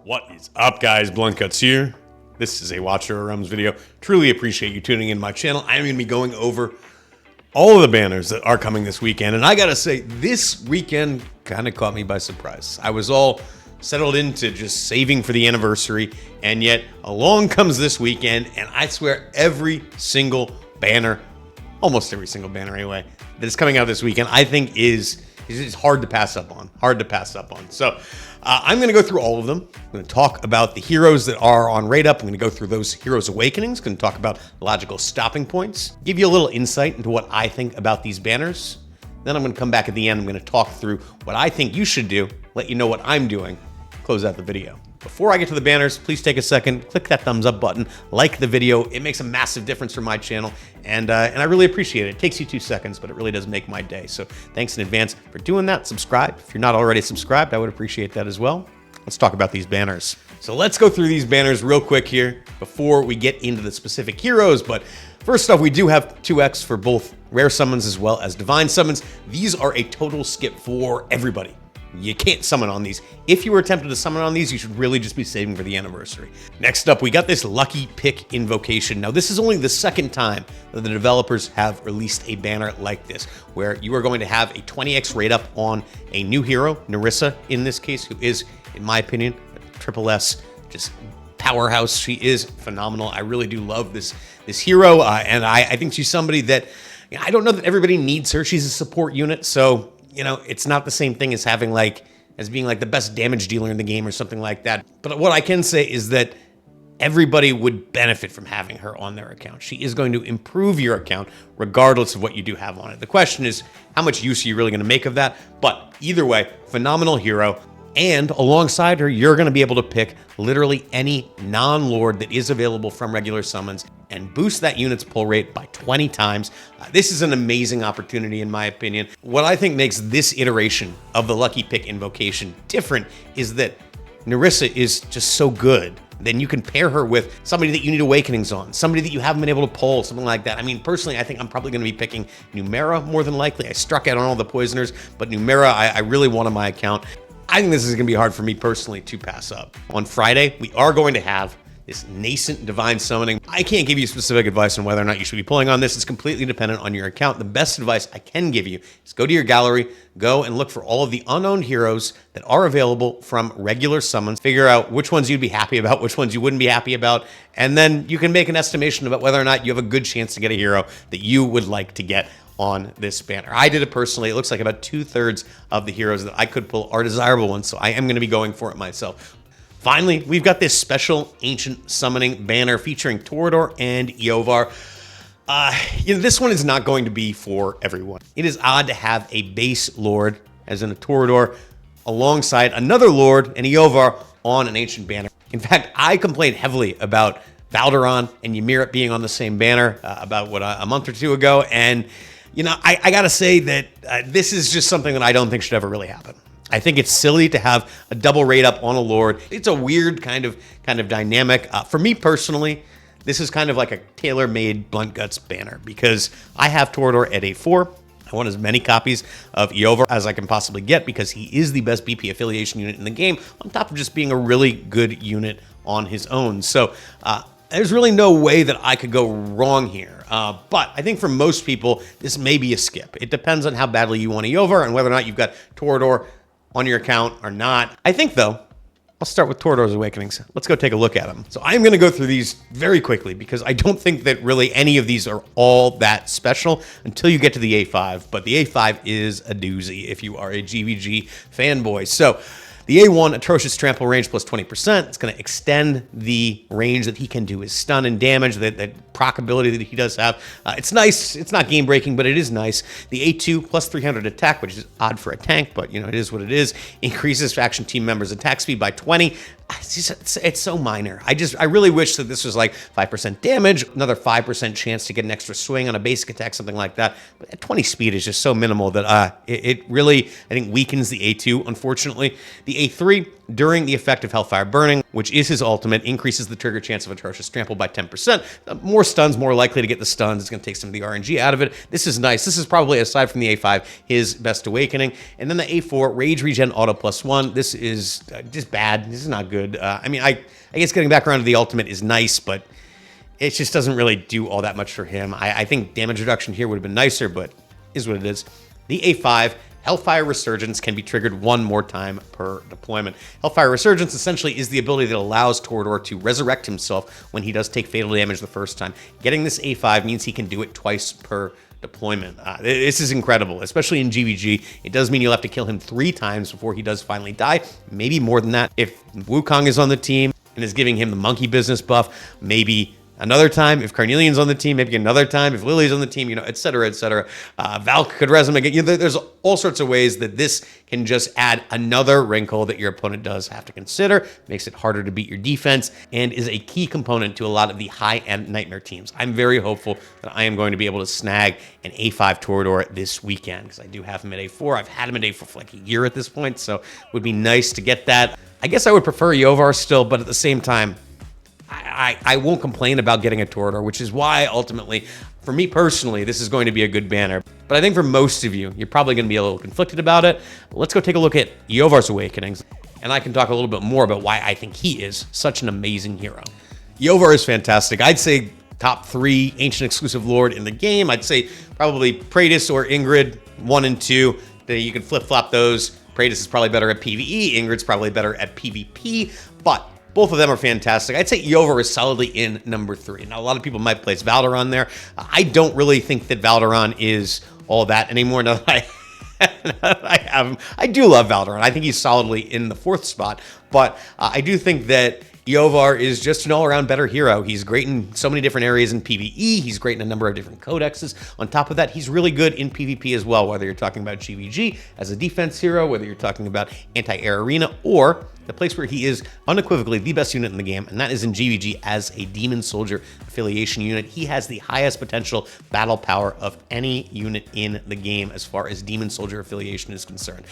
What is up, guys? Blunt Cuts here. This is a Watcher of Realms video. Truly appreciate you tuning in my channel. I'm going to be going over all of the banners that are coming this weekend. And I got to say, this weekend kind of caught me by surprise. I was all settled into just saving for the anniversary. And yet along comes this weekend. And I swear every single banner, almost every single banner anyway, that is coming out this weekend, I think is hard to pass up on. So I'm going to go through all of them. I'm going to talk about the heroes that are on Raid Up. I'm going to go through those Heroes Awakenings. Going to talk about logical stopping points. Give you a little insight into what I think about these banners. Then I'm going to come back at the end. I'm going to talk through what I think you should do. Let you know what I'm doing. Close out the video. Before I get to the banners, please take a second, click that thumbs up button, like the video. It makes a massive difference for my channel, and I really appreciate it. It takes you 2 seconds, but it really does make my day. So thanks in advance for doing that. Subscribe. If you're not already subscribed, I would appreciate that as well. Let's talk about these banners. So let's go through these banners real quick here before we get into the specific heroes. But first off, we do have 2x for both rare summons as well as divine summons. These are a total skip for everybody. You can't summon on these. If you were tempted to summon on these, you should really just be saving for the anniversary. Next up, we got this Lucky Pick Invocation. Now, this is only the second time that the developers have released a banner like this, where you are going to have a 20x rate up on a new hero, Nerissa, in this case, who is, in my opinion, a triple S, just powerhouse. She is phenomenal. I really do love this hero, and I think she's somebody that, I don't know that everybody needs her. She's a support unit, so you know, it's not the same thing as having as being the best damage dealer in the game or something like that. But what I can say is that everybody would benefit from having her on their account. She is going to improve your account regardless of what you do have on it. The question is, how much use are you really going to make of that? But either way, phenomenal hero. And alongside her, you're going to be able to pick literally any non-lord that is available from regular summons and boost that unit's pull rate by 20 times. This is an amazing opportunity, in my opinion. What I think makes this iteration of the Lucky Pick Invocation different is that Nerissa is just so good. Then you can pair her with somebody that you need Awakenings on, somebody that you haven't been able to pull, something like that. I mean, personally, I think I'm probably going to be picking Numera more than likely. I struck out on all the poisoners, but Numera, I really want on my account. I think this is going to be hard for me personally to pass up. On Friday, we are going to have this nascent divine summoning. I can't give you specific advice on whether or not you should be pulling on this. It's completely dependent on your account. The best advice I can give you is go to your gallery, go and look for all of the unowned heroes that are available from regular summons, figure out which ones you'd be happy about, which ones you wouldn't be happy about, and then you can make an estimation about whether or not you have a good chance to get a hero that you would like to get on this banner. I did it personally. It looks like about 2/3 of the heroes that I could pull are desirable ones, so I am going to be going for it myself. Finally, we've got this special ancient summoning banner featuring Torodor and Iovar. This one is not going to be for everyone. It is odd to have a base lord, as in a Torodor, alongside another lord and Iovar on an ancient banner. In fact, I complained heavily about Valderon and Ymiret being on the same banner about a month or two ago, and I gotta say that this is just something that I don't think should ever really happen. I think it's silly to have a double rate up on a lord. It's a weird kind of dynamic. For me personally, this is kind of like a tailor-made Blunt Guts banner because I have Torodor at A4. I want as many copies of Iovar as I can possibly get because he is the best BP affiliation unit in the game, on top of just being a really good unit on his own. So there's really no way that I could go wrong here. But I think for most people, this may be a skip. It depends on how badly you want Iovar and whether or not you've got Torodor on your account or not. I think, though, I'll start with Torodor's Awakenings. Let's go take a look at them. So I'm going to go through these very quickly because I don't think that really any of these are all that special until you get to the A5. But the A5 is a doozy if you are a GVG fanboy. So the A1, atrocious trample range plus 20%. It's going to extend the range that he can do his stun and damage, that proc ability that he does have. It's nice. It's not game breaking, but it is nice. The A2 plus 300 attack, which is odd for a tank, but it is what it is. Increases faction team members' attack speed by 20. It's so minor. I really wish that this was like 5% damage, another 5% chance to get an extra swing on a basic attack, something like that. But at 20 speed is just so minimal that it really, I think, weakens the A2, unfortunately. The The A3, during the effect of Hellfire Burning, which is his ultimate, increases the trigger chance of Atrocious Trample by 10%. More stuns, more likely to get the stuns. It's going to take some of the RNG out of it. This is nice. This is probably, aside from the A5, his best awakening. And then the A4, Rage Regen Auto +1. This is just bad. This is not good. I mean, I guess getting back around to the ultimate is nice, but it just doesn't really do all that much for him. I think damage reduction here would have been nicer, but is what it is. The A5, Hellfire Resurgence, can be triggered one more time per deployment. Hellfire Resurgence essentially is the ability that allows Torodor to resurrect himself when he does take fatal damage the first time. Getting this A5 means he can do it twice per deployment. This is incredible, especially in GVG. It does mean you'll have to kill him 3 times before he does finally die, maybe more than that. If Wukong is on the team and is giving him the monkey business buff, maybe another time. If Carnelian's on the team, maybe another time. If Lily's on the team, et cetera, et cetera. Valk could res him again. There's all sorts of ways that this can just add another wrinkle that your opponent does have to consider, makes it harder to beat your defense, and is a key component to a lot of the high-end Nightmare teams. I'm very hopeful that I am going to be able to snag an A5 Torodor this weekend, because I do have him at A4. I've had him at A4 for like a year at this point, so it would be nice to get that. I guess I would prefer Iovar still, but at the same time, I won't complain about getting a Torodor, which is why, ultimately, for me personally, this is going to be a good banner. But I think for most of you, you're probably going to be a little conflicted about it. Let's go take a look at Iovar's Awakenings, and I can talk a little bit more about why I think he is such an amazing hero. Iovar is fantastic. I'd say top 3 Ancient Exclusive Lord in the game. I'd say probably Praetus or Ingrid, 1 and 2. You can flip-flop those. Praetus is probably better at PvE. Ingrid's probably better at PvP, but both of them are fantastic. I'd say Iovar is solidly in number 3. Now, a lot of people might place Valderon there. I don't really think that Valderon is all that anymore now that I have him. I do love Valderon. I think he's solidly in the 4th spot, but I do think that Iovar is just an all-around better hero. He's great in so many different areas in PvE. He's great in a number of different codexes. On top of that, he's really good in PvP as well, whether you're talking about GVG as a defense hero, whether you're talking about anti-air arena, or the place where he is unequivocally the best unit in the game, and that is in GVG as a Demon Soldier affiliation unit. He has the highest potential battle power of any unit in the game as far as Demon Soldier affiliation is concerned.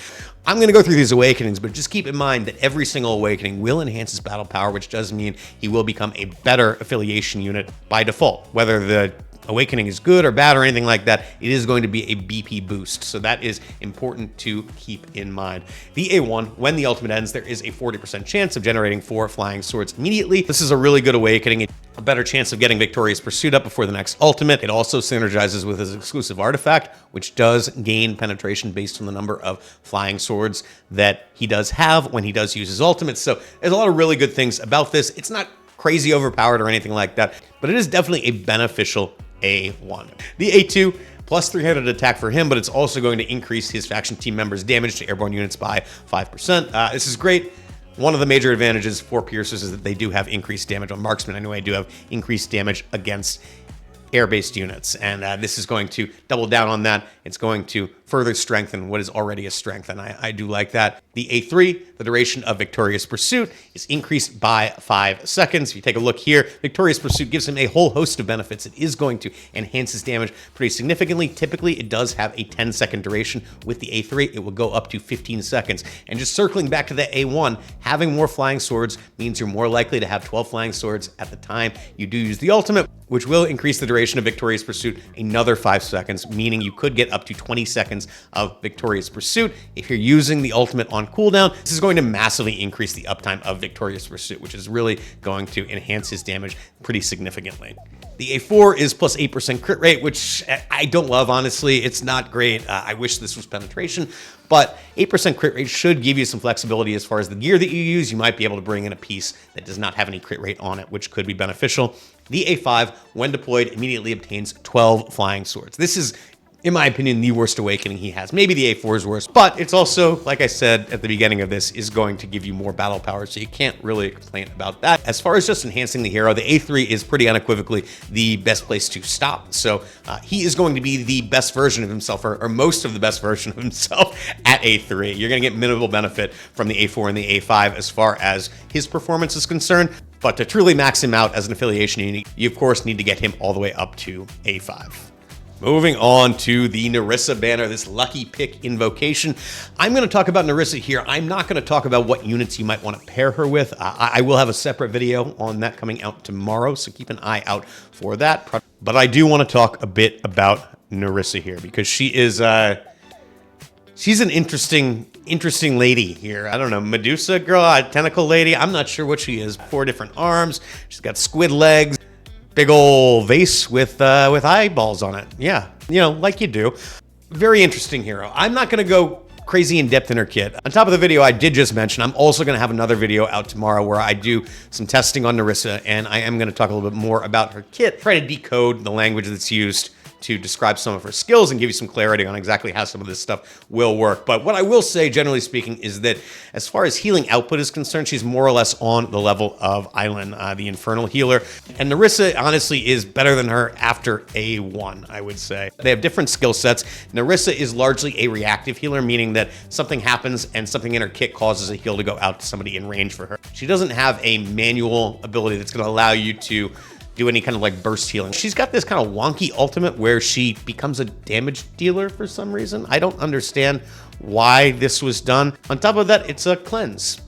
I'm going to go through these awakenings, but just keep in mind that every single awakening will enhance his battle power, which does mean he will become a better affiliation unit by default. Whether the awakening is good or bad or anything like that, it is going to be a BP boost. So that is important to keep in mind. The A1, when the ultimate ends, there is a 40% chance of generating 4 flying swords immediately. This is a really good awakening. A better chance of getting Victorious Pursuit up before the next ultimate. It also synergizes with his exclusive artifact, which does gain penetration based on the number of flying swords that he does have when he does use his ultimate. So there's a lot of really good things about this. It's not crazy overpowered or anything like that, but it is definitely a beneficial A1. The A2, plus 300 attack for him, but it's also going to increase his faction team members' damage to airborne units by 5%. This is great. One of the major advantages for Piercers is that they do have increased damage on marksmen. Anyway, do have increased damage against air-based units, and this is going to double down on that. It's going to further strengthen what is already a strength, and I do like that. The A3, the duration of Victorious Pursuit, is increased by 5 seconds. If you take a look here, Victorious Pursuit gives him a whole host of benefits. It is going to enhance his damage pretty significantly. Typically, it does have a 10-second duration. With the A3, it will go up to 15 seconds. And just circling back to the A1, having more flying swords means you're more likely to have 12 flying swords at the time you do use the ultimate, which will increase the duration of Victorious Pursuit another 5 seconds, meaning you could get up to 20 seconds of Victorious Pursuit. If you're using the ultimate on cooldown, this is going to massively increase the uptime of Victorious Pursuit, which is really going to enhance his damage pretty significantly. The A4 is plus 8% crit rate, which I don't love, honestly. It's not great. I wish this was penetration, but 8% crit rate should give you some flexibility as far as the gear that you use. You might be able to bring in a piece that does not have any crit rate on it, which could be beneficial. The A5, when deployed, immediately obtains 12 flying swords. This is, in my opinion, the worst awakening he has. Maybe the A4 is worse, but it's also, like I said at the beginning of this, is going to give you more battle power, so you can't really complain about that. As far as just enhancing the hero, the A3 is pretty unequivocally the best place to stop. So he is going to be the best version of himself, or most of the best version of himself at A3. You're going to get minimal benefit from the A4 and the A5 as far as his performance is concerned. But to truly max him out as an affiliation unit, you of course need to get him all the way up to A5. Moving on to the Nerissa banner, this lucky pick invocation. I'm going to talk about Nerissa here. I'm not going to talk about what units you might want to pair her with. I will have a separate video on that coming out tomorrow, so keep an eye out for that. But I do want to talk a bit about Nerissa here because she is she's an interesting lady here. I don't know, Medusa girl, tentacle lady. I'm not sure what she is. 4 different arms. She's got squid legs. Big old vase with eyeballs on it. Yeah, you know, like you do. Very interesting hero. I'm not going to go crazy in depth in her kit. On top of the video I did just mention, I'm also going to have another video out tomorrow where I do some testing on Nerissa, and I am going to talk a little bit more about her kit, try to decode the language that's used to describe some of her skills and give you some clarity on exactly how some of this stuff will work. But what I will say, generally speaking, is that as far as healing output is concerned, she's more or less on the level of Island, the Infernal Healer. And Nerissa, honestly, is better than her after A1, I would say. They have different skill sets. Nerissa is largely a reactive healer, meaning that something happens and something in her kit causes a heal to go out to somebody in range for her. She doesn't have a manual ability that's going to allow you to do any kind of like burst healing. She's got this kind of wonky ultimate where she becomes a damage dealer for some reason. I don't understand why this was done. On top of that, it's a cleanse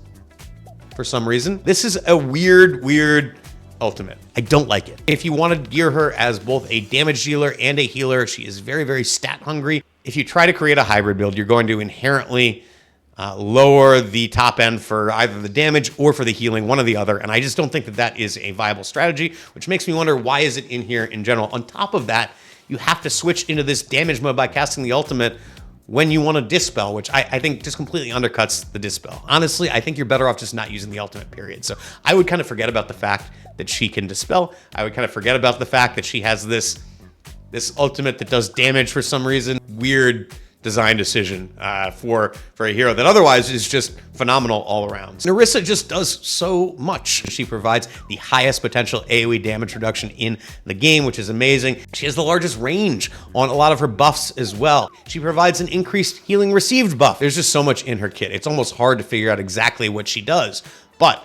for some reason. This is a weird ultimate. I don't like it. If you want to gear her as both a damage dealer and a healer, she is very stat hungry. If you try to create a hybrid build, you're going to inherently lower the top end for either the damage or for the healing, one or the other. And I just don't think that that is a viable strategy, which makes me wonder, why is it in here in general? On top of that, you have to switch into this damage mode by casting the ultimate when you want to dispel, which I think just completely undercuts the dispel. Honestly, I think you're better off just not using the ultimate, period. So I would kind of forget about the fact that she can dispel. I would kind of forget about the fact that she has this ultimate that does damage for some reason. Weird design decision for a hero that otherwise is just phenomenal all around. Nerissa just does so much. She provides the highest potential AoE damage reduction in the game, which is amazing. She has the largest range on a lot of her buffs as well. She provides an increased healing received buff. There's just so much in her kit. It's almost hard to figure out exactly what she does, but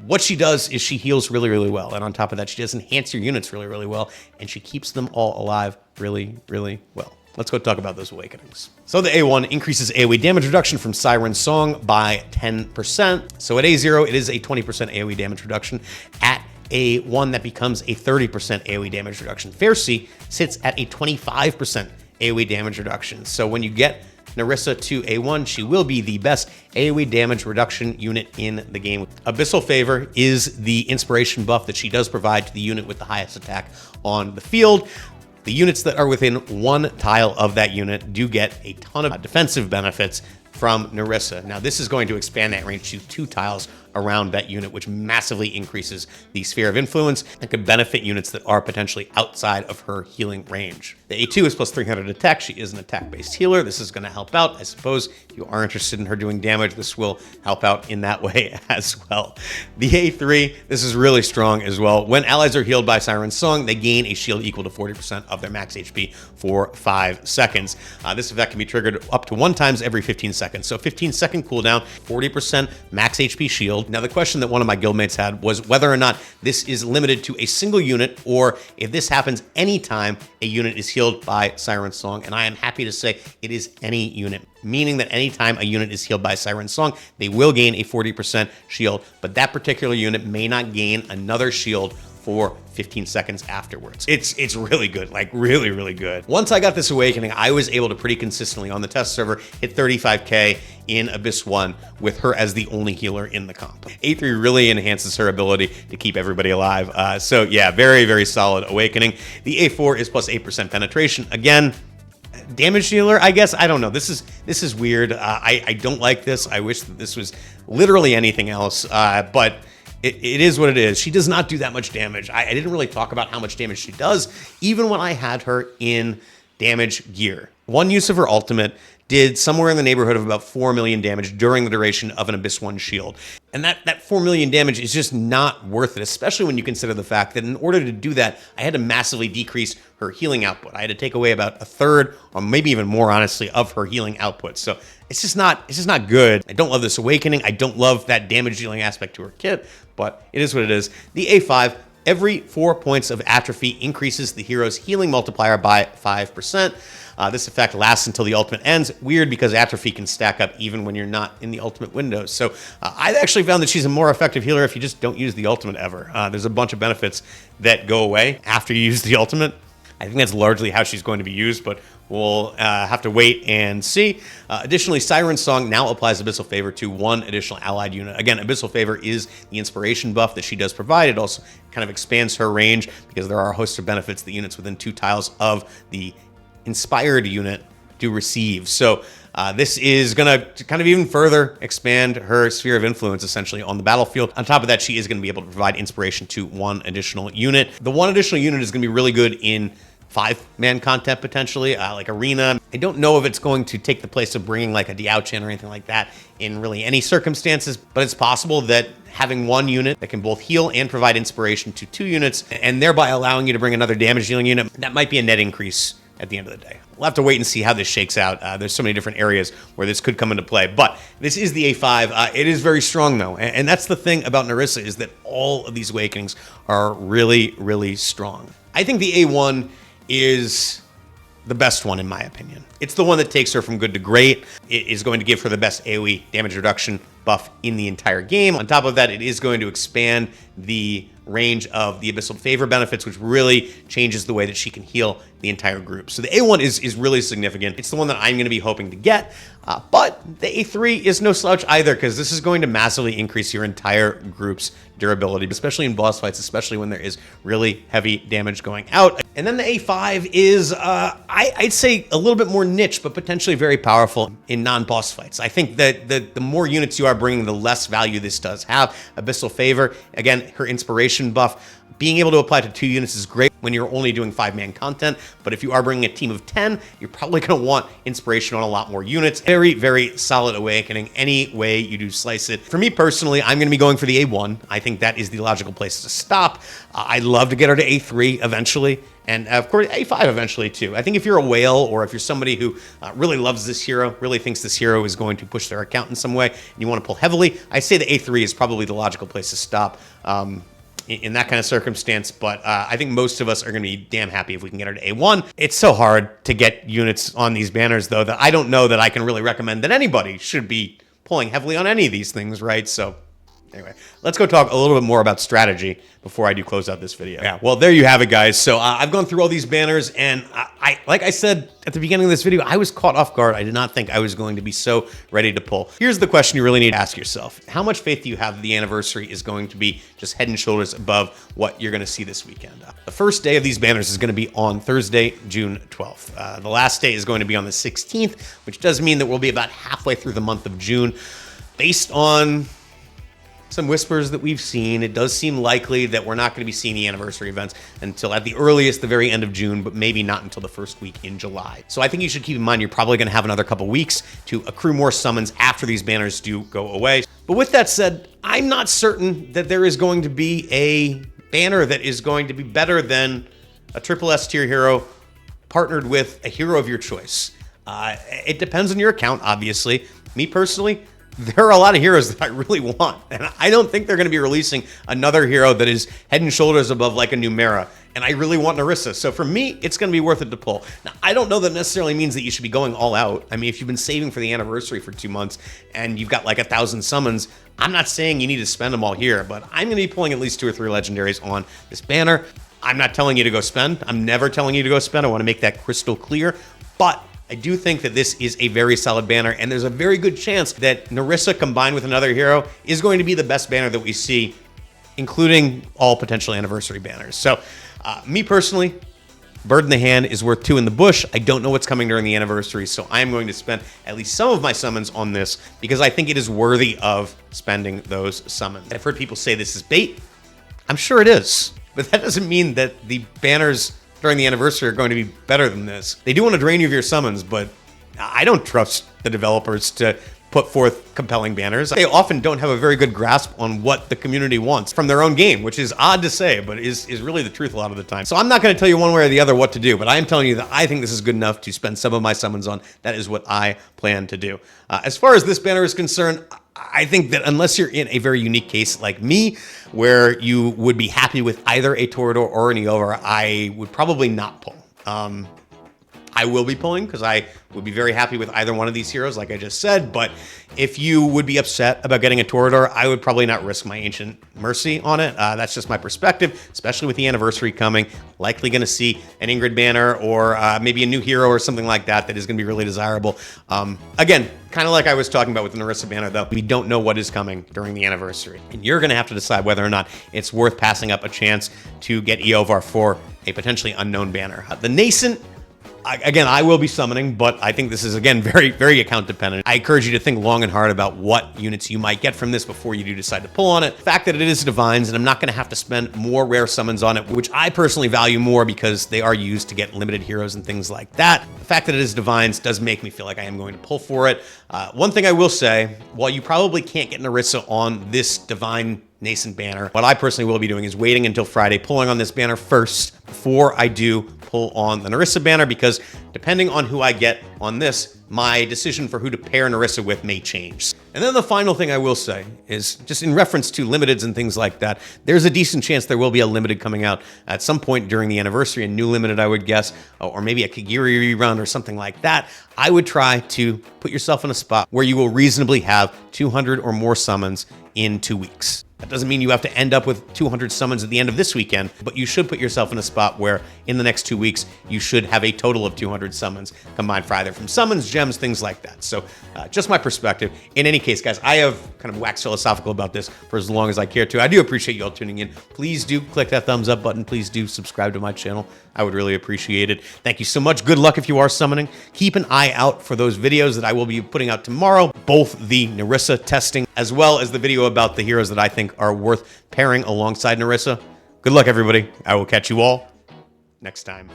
what she does is she heals really well. And on top of that, she does enhance your units really well, and she keeps them all alive really well. Let's go talk about those awakenings. So the A1 increases AoE damage reduction from Siren's Song by 10%. So at A0, it is a 20% AoE damage reduction. At A1, that becomes a 30% AoE damage reduction. Faircy sits at a 25% AoE damage reduction. So when you get Nerissa to A1, she will be the best AoE damage reduction unit in the game. Abyssal Favor is the inspiration buff that she does provide to the unit with the highest attack on the field. The units that are within 1 tile of that unit do get a ton of defensive benefits from Nerissa. Now, this is going to expand that range to 2 tiles around that unit, which massively increases the sphere of influence and could benefit units that are potentially outside of her healing range. The A2 is plus 300 attack. She is an attack-based healer. This is going to help out. I suppose if you are interested in her doing damage, this will help out in that way as well. The A3, this is really strong as well. When allies are healed by Siren's Song, they gain a shield equal to 40% of their max HP for 5 seconds. This effect can be triggered up to 1 time every 15 seconds. So 15-second cooldown, 40% max HP shield. Now, the question that one of my guildmates had was whether or not this is limited to a single unit or if this happens anytime a unit is healed by Siren's Song. And I am happy to say it is any unit, meaning that anytime a unit is healed by Siren's Song, they will gain a 40% shield, but that particular unit may not gain another shield for 15 seconds afterwards. It's really good, like really good. Once I got this awakening, I was able to pretty consistently on the test server hit 35k in Abyss 1 with her as the only healer in the comp. A3 really enhances her ability to keep everybody alive. So yeah, very solid awakening. The A4 is plus 8% penetration. Again, damage dealer, I guess. I don't know. This is weird. I don't like this. I wish that this was literally anything else, but it is what it is. She does not do that much damage. I didn't really talk about how much damage she does, even when I had her in damage gear. One use of her ultimate did somewhere in the neighborhood of about 4 million damage during the duration of an Abyss 1 shield. And that 4 million damage is just not worth it, especially when you consider the fact that in order to do that, I had to massively decrease her healing output. I had to take away about 1/3, or maybe even more, honestly, of her healing output. So it's just not good. I don't love this awakening. I don't love that damage dealing aspect to her kit, but it is what it is. The A5, Every 4 points of atrophy increases the hero's healing multiplier by 5%. This effect lasts until the ultimate ends. Weird, because atrophy can stack up even when you're not in the ultimate window. So I've actually found that she's a more effective healer if you just don't use the ultimate ever. There's a bunch of benefits that go away after you use the ultimate. I think that's largely how she's going to be used, but we'll have to wait and see. Additionally, Siren's Song now applies Abyssal Favor to 1 additional allied unit. Again, Abyssal Favor is the inspiration buff that she does provide. It also kind of expands her range because there are a host of benefits that units within 2 tiles of the inspired unit do receive. So this is going to kind of even further expand her sphere of influence essentially on the battlefield. On top of that, she is going to be able to provide inspiration to 1 additional unit. The 1 additional unit is going to be really good in 5-man content potentially, like Arena. I don't know if it's going to take the place of bringing like a Diao-Chan or anything like that in really any circumstances, but it's possible that having 1 unit that can both heal and provide inspiration to 2 units, and thereby allowing you to bring another damage dealing unit, that might be a net increase at the end of the day. We'll have to wait and see how this shakes out. There's so many different areas where this could come into play, but this is the A5. It is very strong though, and that's the thing about Nerissa, is that all of these awakenings are really, really strong. I think the A1 is the best one in my opinion. It's the one that takes her from good to great. It is going to give her the best AoE damage reduction buff in the entire game. On top of that, it is going to expand the range of the Abyssal Favor benefits, which really changes the way that she can heal the entire group. So the A1 is really significant. It's the one that I'm going to be hoping to get, but the A3 is no slouch either, because this is going to massively increase your entire group's durability, especially in boss fights, especially when there is really heavy damage going out. And then the A5 is, I'd say a little bit more niche, but potentially very powerful in non-boss fights. I think that the more units you are bringing, the less value this does have. Abyssal Favor, again, her inspiration buff, being able to apply to 2 units is great when you're only doing 5-man content, but if you are bringing a team of 10, you're probably going to want inspiration on a lot more units. Very, very solid awakening any way you do slice it. For me personally, I'm going to be going for the A1. I think that is the logical place to stop. I'd love to get her to A3 eventually, and of course A5 eventually too. I think if you're a whale, or if you're somebody who really loves this hero, really thinks this hero is going to push their account in some way, and you want to pull heavily, I say the A3 is probably the logical place to stop. In that kind of circumstance, but I think most of us are going to be damn happy if we can get her to A1. It's so hard to get units on these banners, though, that I don't know that I can really recommend that anybody should be pulling heavily on any of these things, right? So anyway, let's go talk a little bit more about strategy before I do close out this video. Yeah, well, there you have it, guys. So I've gone through all these banners, and like I said at the beginning of this video, I was caught off guard. I did not think I was going to be so ready to pull. Here's the question you really need to ask yourself. How much faith do you have that the anniversary is going to be just head and shoulders above what you're going to see this weekend? The first day of these banners is going to be on Thursday, June 12th. The last day is going to be on the 16th, which does mean that we'll be about halfway through the month of June. Based on some whispers that we've seen, it does seem likely that we're not going to be seeing the anniversary events until at the earliest the very end of June, but maybe not until the first week in July. So I think you should keep in mind you're probably going to have another couple weeks to accrue more summons after these banners do go away. But with that said, I'm not certain that there is going to be a banner that is going to be better than a triple S tier hero partnered with a hero of your choice. It depends on your account, obviously. Me personally, there are a lot of heroes that I really want, and I don't think they're going to be releasing another hero that is head and shoulders above like a Numera, and I really want Nerissa. So for me, it's going to be worth it to pull. Now, I don't know that necessarily means that you should be going all out. I mean, if you've been saving for the anniversary for 2 months and you've got like 1,000 summons, I'm not saying you need to spend them all here, but I'm going to be pulling at least 2 or 3 legendaries on this banner. I'm not telling you to go spend. I'm never telling you to go spend. I want to make that crystal clear, but I do think that this is a very solid banner, and there's a very good chance that Nerissa combined with another hero is going to be the best banner that we see, including all potential anniversary banners. So me personally, bird in the hand is worth 2 in the bush. I don't know what's coming during the anniversary, so I am going to spend at least some of my summons on this because I think it is worthy of spending those summons. I've heard people say this is bait. I'm sure it is, but that doesn't mean that the banners during the anniversary are going to be better than this. They do want to drain you of your summons, but I don't trust the developers to put forth compelling banners. They often don't have a very good grasp on what the community wants from their own game, which is odd to say, but is really the truth a lot of the time. So I'm not going to tell you one way or the other what to do, but I am telling you that I think this is good enough to spend some of my summons on. That is what I plan to do. As far as this banner is concerned, I think that unless you're in a very unique case like me, where you would be happy with either a Torodor or an Iovar, I would probably not pull. I will be pulling because I would be very happy with either one of these heroes, like I just said. But if you would be upset about getting a Torodor, I would probably not risk my Ancient Mercy on it. That's just my perspective, especially with the anniversary coming. Likely going to see an Ingrid banner or maybe a new hero or something like that is going to be really desirable. Again, kind of like I was talking about with the Nerissa banner, though, we don't know what is coming during the anniversary. And you're going to have to decide whether or not it's worth passing up a chance to get Iovar for a potentially unknown banner. The Nascent, again, I will be summoning, but I think this is, again, very, very account dependent. I encourage you to think long and hard about what units you might get from this before you do decide to pull on it. The fact that it is Divines, and I'm not going to have to spend more rare summons on it, which I personally value more because they are used to get limited heroes and things like that. The fact that it is Divines does make me feel like I am going to pull for it. One thing I will say, while you probably can't get Nerissa on this Divine Nascent banner, what I personally will be doing is waiting until Friday, pulling on this banner first before I do pull on the Nerissa banner, because depending on who I get on this, my decision for who to pair Nerissa with may change. And then the final thing I will say is just in reference to limiteds and things like that, there's a decent chance there will be a limited coming out at some point during the anniversary, a new limited, I would guess, or maybe a Kagiri rerun or something like that. I would try to put yourself in a spot where you will reasonably have 200 or more summons in 2 weeks. That doesn't mean you have to end up with 200 summons at the end of this weekend, but you should put yourself in a spot where in the next 2 weeks, you should have a total of 200 summons combined for either from summons, gems, things like that. So just my perspective. In any case, guys, I have kind of waxed philosophical about this for as long as I care to. I do appreciate you all tuning in. Please do click that thumbs up button. Please do subscribe to my channel. I would really appreciate it. Thank you so much. Good luck if you are summoning. Keep an eye out for those videos that I will be putting out tomorrow, both the Nerissa testing as well as the video about the heroes that I think are worth pairing alongside Nerissa. Good luck, everybody. I will catch you all next time.